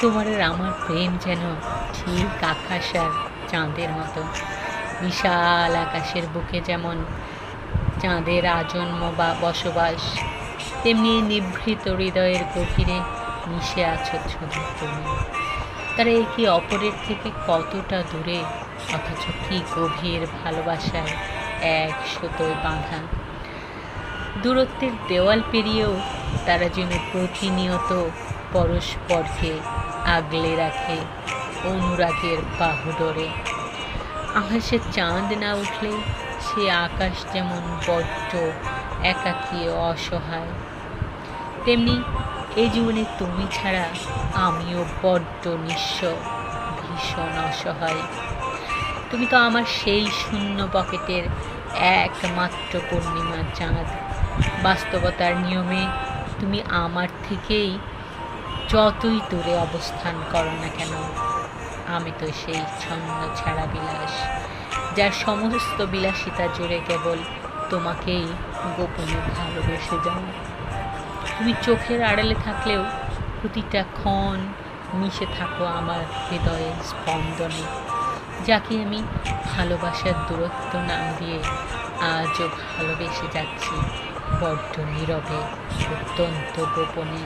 তোমার আর আমার প্রেম যেন ঠিক আকাশ আর চাঁদের মতো। বিশাল আকাশের বুকে যেমন চাঁদের আজন্ম বা বসবাস, তেমনি নিভৃত হৃদয়ের গভীরে মিশে আছো শুধু তুমি। তারা একে অপরের থেকে কতটা দূরে, অথচ কি গভীর ভালোবাসায় এক সুতোয় বাঁধা। দূরত্বের দেওয়াল পেরিয়েও তারা যেন প্রতিনিয়ত পরস্পরকে আগলে রাখে অনুরাগের বাহুডোরে। আকাশে চাঁদ না উঠলে সে আকাশ যেমন বড্ড একাকী ও অসহায়, তেমনি এই জীবনে তুমি ছাড়া আমিও বড্ড নিঃস্ব, ভীষণ অসহায়। তুমি তো আমার সেই শূন্য পকেটের একমাত্র পূর্ণিমার চাঁদ। বাস্তবতার নিয়মে তুমি আমার থেকেই যতই দূরে অবস্থান করো না কেন, আমি তো সেই ছন্ন ছাড়া বিলাস, যার সমস্ত বিলাসিতা জুড়ে কেবল তোমাকেই গোপনে ভালোবেসে যাও। তুমি চোখের আড়ালে থাকলেও প্রতিটা ক্ষণ মিশে থাকো আমার হৃদয়ের স্পন্দনে, যাকে আমি ভালোবাসার দূরত্ব নাম দিয়ে আজও ভালোবেসে যাচ্ছি বড্ড নীরবে, অত্যন্ত গোপনে।